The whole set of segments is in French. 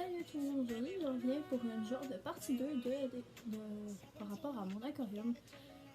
Salut tout le monde, aujourd'hui je reviens pour une genre de partie 2 par rapport à mon aquarium.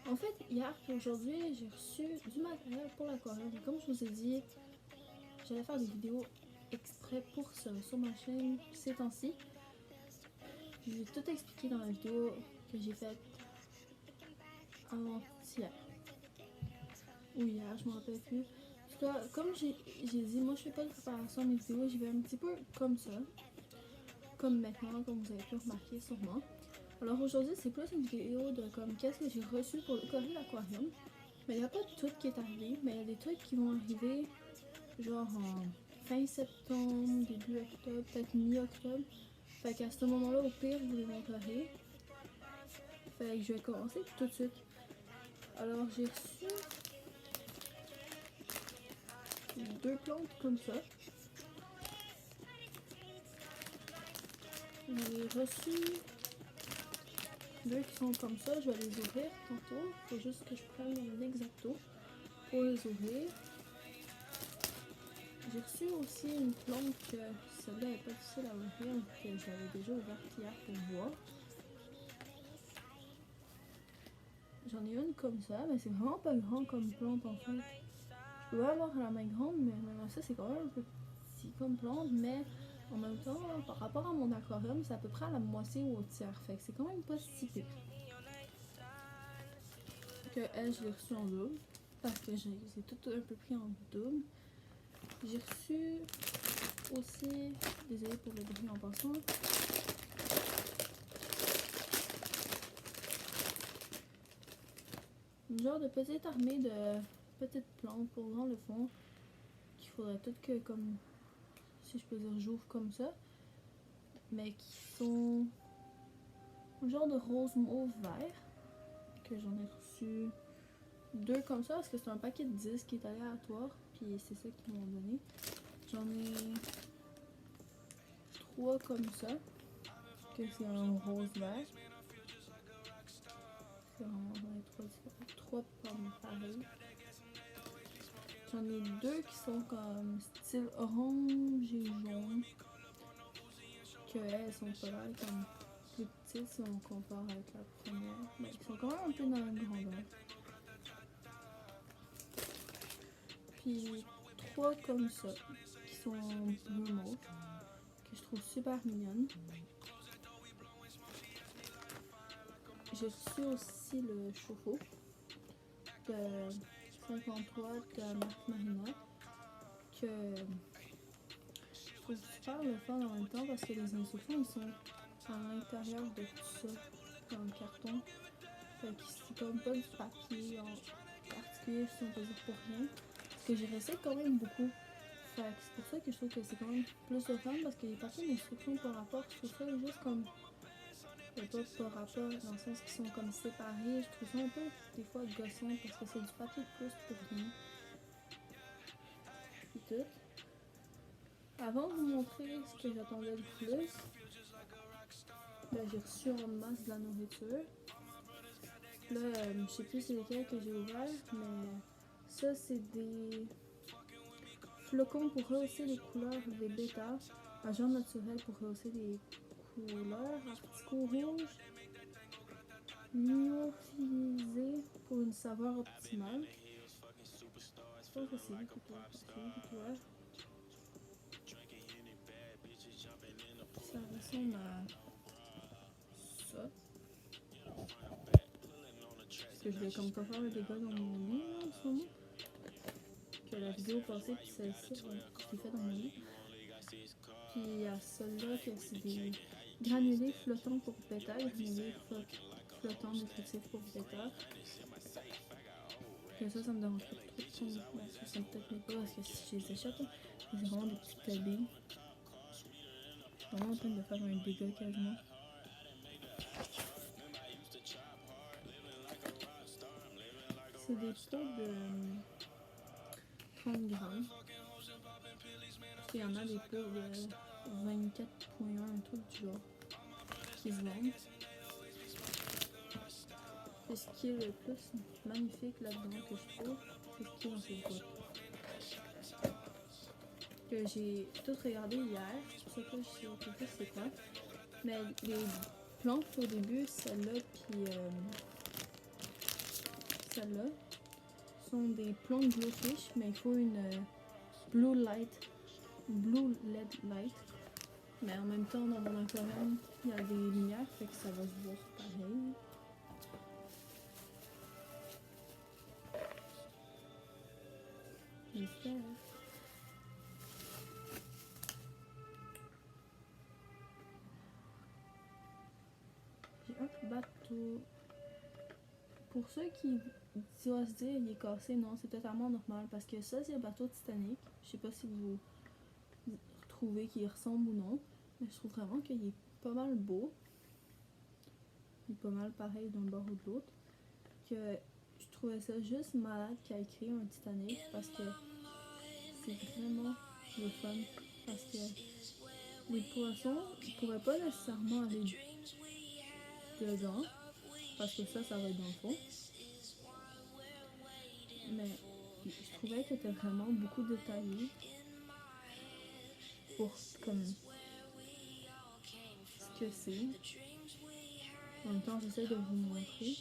En fait, hier et aujourd'hui, j'ai reçu du matériel pour l'aquarium. Comme je vous ai dit, j'allais faire des vidéos exprès pour ça sur ma chaîne ces temps-ci. J'ai tout expliqué dans la vidéo que j'ai faite avant-hier. Ou hier, je me rappelle plus. En tout cas, comme j'ai dit, moi je fais pas de préparation à mes vidéos, j'y vais un petit peu comme ça. Comme maintenant, comme vous avez pu remarquer sûrement. Alors aujourd'hui, c'est plus une vidéo de comme qu'est-ce que j'ai reçu pour décorer l'aquarium. Mais il n'y a pas tout qui est arrivé, mais il y a des trucs qui vont arriver genre en fin septembre, début octobre, peut-être mi-octobre. Fait qu'à ce moment-là, au pire, je vous les montrerai. Fait que je vais commencer tout de suite. Alors j'ai reçu 2 plantes comme ça. J'ai reçu 2 qui sont comme ça, je vais les ouvrir tantôt. Faut juste que je prenne un exacto pour les ouvrir. J'ai reçu aussi une plante que celle-là n'est pas difficile à ouvrir, que j'avais déjà ouverte hier pour voir. J'en ai une comme ça, mais c'est vraiment pas grand comme plante en fait. Je peux avoir la main grande, mais même ça c'est quand même un peu petit comme plante, mais en même temps, par rapport à mon aquarium, c'est à peu près à la moitié ou au tiers, fait que c'est quand même pas si pire. Que elle, je l'ai reçue en double, parce que j'ai tout un peu pris en double. J'ai reçu aussi, désolée pour le bruit en passant, une genre de petite armée de petites plantes pour dans le fond, qu'il faudrait toutes que, comme, si je peux dire, j'ouvre comme ça, mais qui sont un genre de rose mauve vert, que j'en ai reçu 2 comme ça, parce que c'est un paquet de 10 qui est aléatoire, puis c'est ça qu'ils m'ont donné. J'en ai 3 comme ça, que c'est un rose vert. C'est vraiment, j'en ai 3 pommes pareilles. J'en ai 2 qui sont comme style orange et jaune. Que elles sont pas là, comme plus petites si on compare avec la première. Mais ils sont quand même un peu dans la grandeur. Puis 3 comme ça, qui sont bleu mauve, que je trouve super mignonnes. J'ai reçu aussi le chauffe-eau de 53 de la marque Marina, que je trouve super le fun en même temps parce que les instructions ils sont à l'intérieur de tout ça, dans le carton. Fait que c'est comme pas du papier en particulier si on peut dire pour rien. Parce que j'ai reçu quand même beaucoup. Fait que c'est pour ça que je trouve que c'est quand même plus de fun parce que les papiers d'instruction par rapport, je trouve ça juste comme. Pas par rapport dans le sens qu'ils sont comme séparés. Je trouve ça un peu des fois gossant parce que c'est du papier de plus pour rien. Puis tout. Avant de vous montrer ce que j'attendais le plus, ben, j'ai reçu en masse de la nourriture. Là, je sais plus c'est lesquels que j'ai ouvert, mais ça c'est des flocons pour rehausser les couleurs des bêtas, agent naturel pour rehausser les couleurs, articots rouges, lyophilisé pour une saveur optimale. Je pense que c'est lui qui couleur. Ça ressemble à ça. Parce que je vais comme pas faire le dégât dans mon lit en ce moment. Que la vidéo passée puis celle-ci, je l'ai fait dans mon lit. Puis il y a celle-là que c'est des granulés flottants pour bêta, granulés flottants nutritifs pour bêta. Que ça me dérange pas trop de prendre. Ben, ça me peut-être pas parce que si je les achète, c'est vraiment des petits tabés. Je suis vraiment en train de faire un dégât quasiment. C'est des pots de 30 grammes. Il y en a des pots de 24,1, un truc du genre, qui se vendent. Et ce qui est le plus magnifique là-dedans que je trouve, c'est ce qui est dans ces boîtes. que j'ai tout regardé hier. Je sais pas c'est quoi. Mais les plantes au début, celle-là puis celle-là, sont des plantes glowfish, mais il faut une blue LED light. Mais en même temps, dans mon aquarium, il y a des lumières, fait que ça va se voir pareil. J'espère. J'ai un bateau. Pour ceux qui doivent se dire il est cassé, non, c'est totalement normal parce que ça, c'est un bateau Titanic. Je sais pas si vous trouvez qu'il ressemble ou non, mais je trouve vraiment qu'il est pas mal beau. Il est pas mal pareil d'un bord ou de l'autre. Que je trouvais ça juste malade qu'il ait créé un Titanic parce que c'est vraiment le fun. Parce que les poissons ne pourraient pas nécessairement aller dedans parce que ça va être dans le fond. Mais je trouvais que c'était vraiment beaucoup détaillé pour comme ce que c'est. En même temps, j'essaie de vous montrer.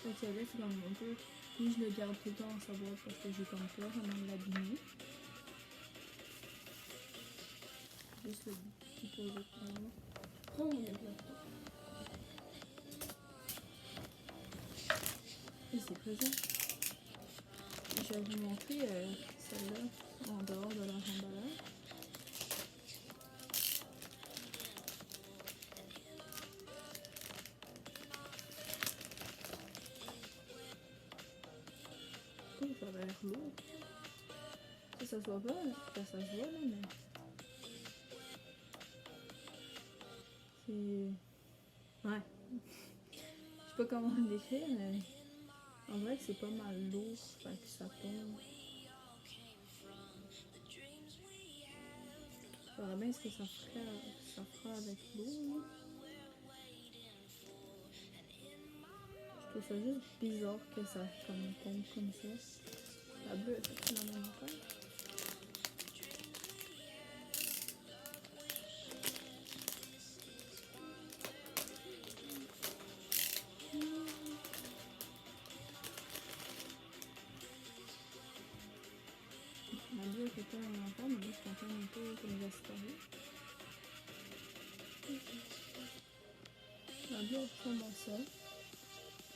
Fait que là, c'est comme un peu. Puis je le garde tout le temps dans sa boîte parce que j'ai comme peur de l'abîmer. Juste le petit peu de temps. Prends mon laptop. Et c'est présent. Je vais vous montrer celle-là en dehors de leur emballage. Oh, ça a l'air lourd. Ça se voit pas, ça se voit là, mais. C'est. Ouais. Je sais pas comment le décrire, mais. En vrai, c'est pas mal lourd, fait que ça tombe. Je verrais bien ce que ça fera avec l'eau. Je trouve ça juste bizarre que ça tombe comme ça. La bleue, c'est la même affaire. La bleue était pas la même affaire, mais là, je suis en train un peu comme restaurer. La bleue ressemble à ça.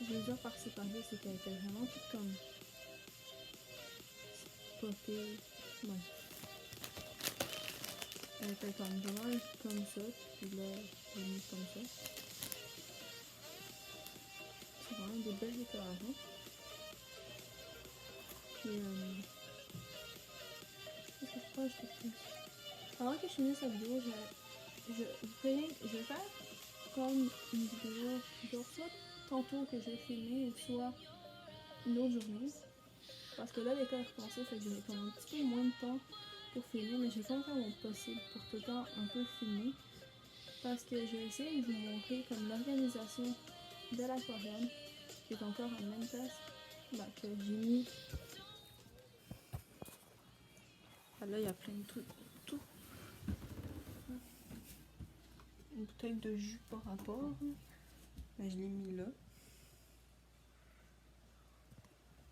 Je l'ai déjà par séparé, c'est qu'elle était vraiment toute comme spotée. Ouais. Elle était comme vraiment comme ça, puis là, j'ai mis comme ça. C'est vraiment des belles décorations. Puis, qu'est-ce que je crois que je fais? Avant que je finisse cette vidéo, je vais faire comme une vidéo, genre soit tantôt que je vais filmer, ou soit une autre journée. Parce que là, l'école est recommencée, fait que j'aurai comme un petit peu moins de temps pour filmer, mais je vais quand même faire mon possible pour tout le temps un peu filmer. Parce que je vais essayer de vous montrer comme l'organisation de l'aquarium, qui est encore en même place, que j'ai mis. Ah, là, il y a plein de trucs. Tout. Une bouteille de jus par rapport. Mais je l'ai mis là.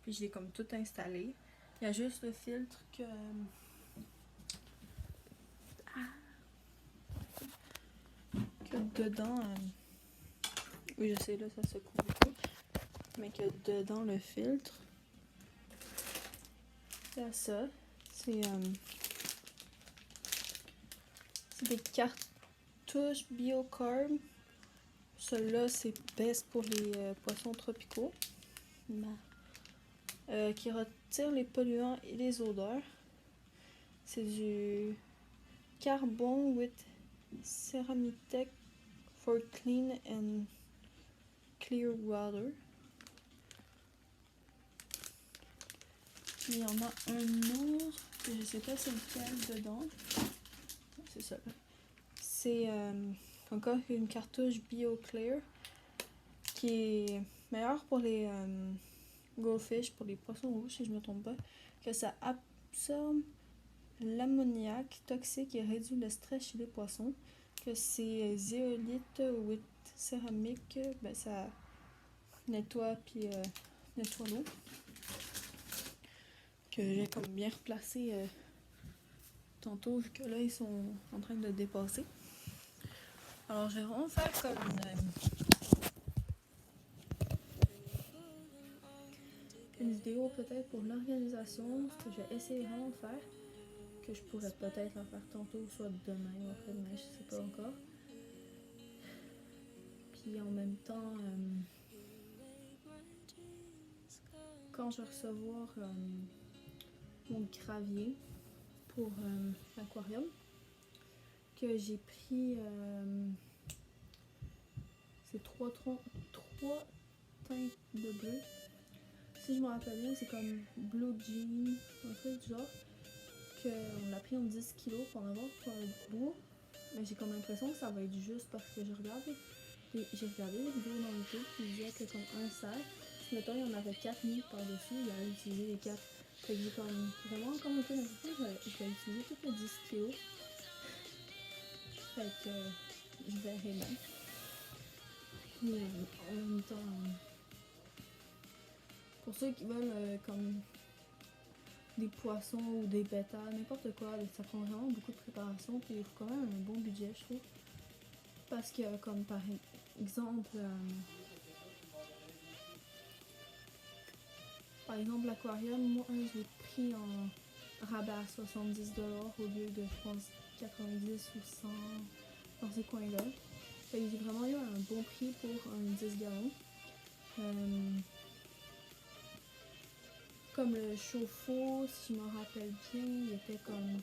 Puis je l'ai comme tout installé. Il y a juste le filtre que. Que dedans. Oui, je sais, là, ça se couvre pas. Mais que dedans le filtre. Il y a ça. C'est des cartouches biocarb. Celui-là, c'est best pour les poissons tropicaux. Qui retire les polluants et les odeurs. C'est du carbon with Ceramtech for clean and clear water. Il y en a un autre, que je sais pas c'est lequel dedans. C'est ça. C'est encore une cartouche BioClear. qui est meilleur pour les goldfish, pour les poissons rouges, si je me trompe pas, que ça absorbe l'ammoniac toxique et réduit le stress chez les poissons, que c'est zéolite with céramique, ben ça nettoie puis nettoie l'eau, que j'ai comme bien replacé tantôt vu que là ils sont en train de dépasser. Alors je vais vraiment faire comme une vidéo peut-être pour l'organisation, ce que je vais essayer vraiment de faire, que je pourrais peut-être en faire tantôt, soit demain ou après-demain, je sais pas encore. Puis en même temps, quand je vais recevoir mon gravier pour l'aquarium, que j'ai pris c'est 3 teintes de bleu. Si je me rappelle bien, c'est comme Blue Jean, un truc du genre, qu'on l'a pris en 10 kilos pour en avoir pour un bout. Mais j'ai comme l'impression que ça va être juste parce que j'ai regardé les vidéos dans YouTube qui disaient que comme un sac, si mettons il y en avait 4 mis par-dessus, il allait utiliser les 4. Fait que j'ai comme vraiment encore un peu l'impression que je vais utiliser toutes les 10 kilos. Fait que je verrai bien. Mais en même temps, pour ceux qui veulent comme des poissons ou des bêtas, n'importe quoi, ça prend vraiment beaucoup de préparation, puis il faut quand même un bon budget, je trouve. Parce que comme par exemple, l'aquarium, moi je l'ai pris en rabais à 70$ au lieu de je pense 90 ou 100 dans ces coins-là. Fait que j'ai vraiment eu un bon prix pour un 10 gallons. Comme le chauffe-eau, si je me rappelle bien, il était comme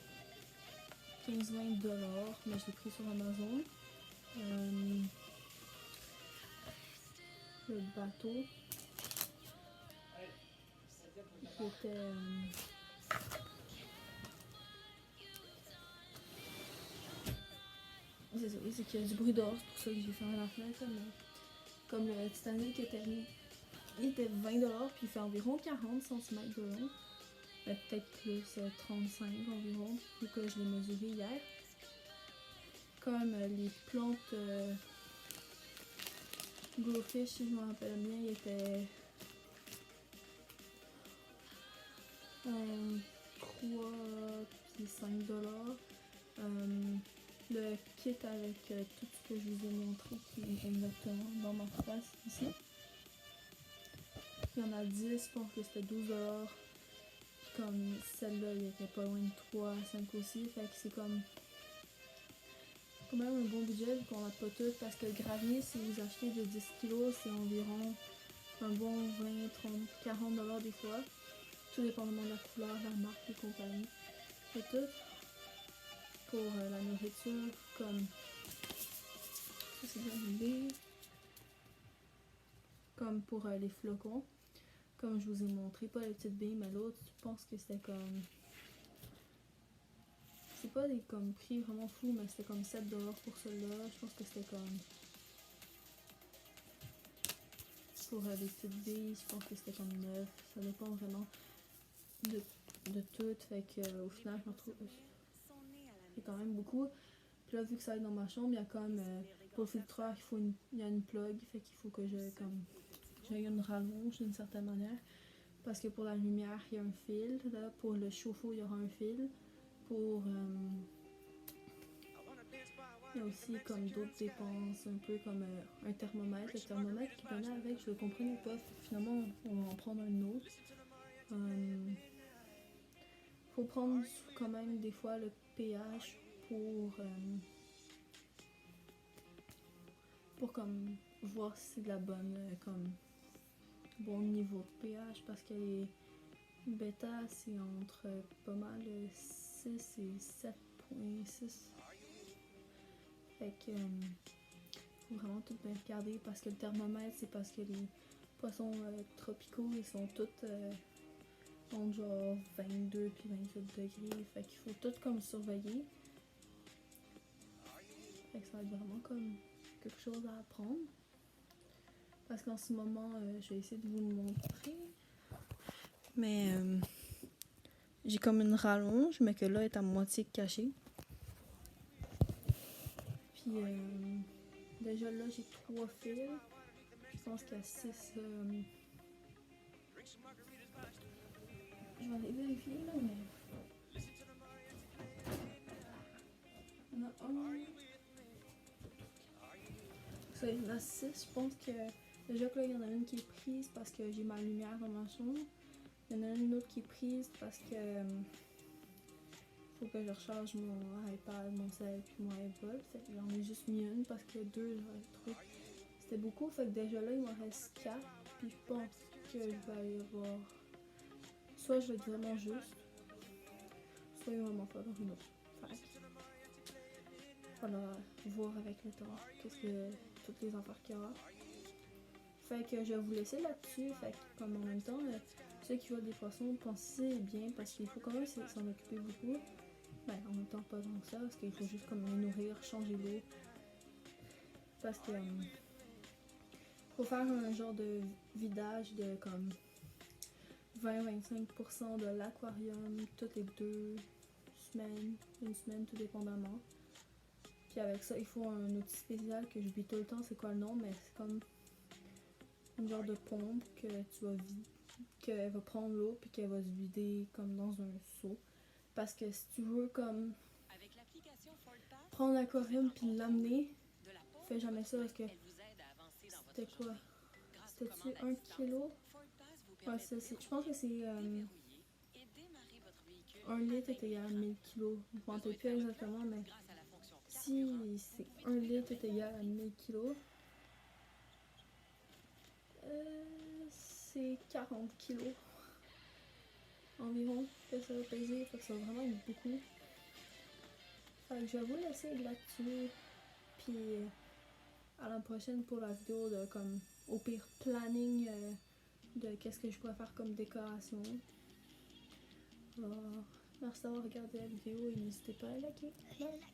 15-20$, mais je l'ai pris sur Amazon. Le bateau, qui était c'est ça, c'est qu'il y a du bruit dehors, c'est pour ça que j'ai fermé la fenêtre. Mais comme le Titanic il était 20$, puis il fait environ 40 cm de long. Peut-être plus, 35 environ, vu que je l'ai mesuré hier. Comme les plantes Glowfish, si je me rappelle bien, il était 3 puis 5$. Le kit avec tout ce que je vous ai montré qui est exactement dans ma face ici. Il y en a 10, je pense que c'était 12$. Comme celle-là, il était pas loin de 3 5 aussi. Fait que c'est comme quand même un bon budget vu qu'on n'a pas tout. Parce que le gravier, si vous achetez de 10 kg, c'est environ un bon 20, 30, 40$ des fois. Tout dépendamment de la couleur, la marque et compagnie. Et tout. Pour la nourriture, comme ça c'est bien. Comme pour les flocons. Comme je vous ai montré, pas les petites billes, mais l'autre, je pense que c'était comme. C'est pas des comme prix vraiment fous, mais c'était comme 7$ pour celui-là. Je pense que c'était comme. Pour les petites billes, je pense que c'était comme 9. Ça dépend vraiment de tout. Fait que au final, je me retrouve. C'est quand même beaucoup. Puis là, vu que ça va être dans ma chambre, il y a comme. Pour le filtreur, il y a une plug. Fait qu'il faut que j'ai une rallonge d'une certaine manière. Parce que pour la lumière, il y a un fil. Là, pour le chauffe-eau, il y aura un fil. Pour. Il y a aussi comme d'autres dépenses, un peu comme un thermomètre. Le thermomètre qui venait avec, je le comprenais pas. Finalement, on va en prendre un autre. Faut prendre quand même des fois le pH pour comme voir si c'est de la bonne comme bon niveau de pH, parce que les bêta c'est entre pas mal 6 et 7.6. Fait que faut vraiment tout bien regarder, parce que le thermomètre, c'est parce que les poissons tropicaux, ils sont tous entre genre 22 puis 28°. Fait qu'il faut tout comme surveiller. Fait que ça va être vraiment comme quelque chose à apprendre. Parce qu'en ce moment, je vais essayer de vous le montrer. Mais j'ai comme une rallonge, mais que là, elle est à moitié cachée. Puis déjà là, j'ai 3 fils. Je pense qu'il y a 6. Je vais aller vérifier là, mais. Il y en a un. Ça, il y en a 6. Je pense que. Déjà que là, il y en a une qui est prise parce que j'ai ma lumière dans ma chambre. Il y en a une autre qui est prise parce que. Faut que je recharge mon iPad, mon cell puis mon iPod. Fait que j'en ai juste mis une parce que 2, j'aurais trouvé. C'était beaucoup. Fait que déjà là, il m'en reste 4. Puis je pense que je vais y avoir. Soit je vais être vraiment juste, soit il va m'en falloir une autre. Fait que, voilà, voir avec le temps qu'est-ce que toutes les affaires qu'il y aura. Fait que je vais vous laisser là-dessus. Fait que comme en même temps, ceux qui volent des poissons, pensez bien parce qu'il faut quand même s'en occuper beaucoup. Ben en même temps pas tant que ça parce qu'il faut juste comme les nourrir, changer l'eau. Parce que faut faire un genre de vidage de comme 20-25% de l'aquarium toutes les 2 semaines, une semaine tout dépendamment. Puis avec ça, il faut un outil spécial que j'oublie tout le temps c'est quoi le nom, mais c'est comme une genre de pompe que tu vas vider, qu'elle va prendre l'eau puis qu'elle va se vider comme dans un seau. Parce que si tu veux comme prendre l'aquarium puis l'amener, fais jamais ça parce que c'était quoi? C'était-tu 1 kilo? Ouais, je pense que c'est 1 litre est égal à 1000 kilos. Je ne me rappelle plus exactement, mais si c'est 1 litre est égal à 1000 kilos, c'est 40 kilos environ que ça va peser. Fait que ça va vraiment être beaucoup. Fait que je vais vous laisser là-dessus. Puis à la prochaine pour la vidéo de comme au pire planning de qu'est-ce que je pourrais faire comme décoration. Alors, merci d'avoir regardé la vidéo et n'hésitez pas à liker. Bye!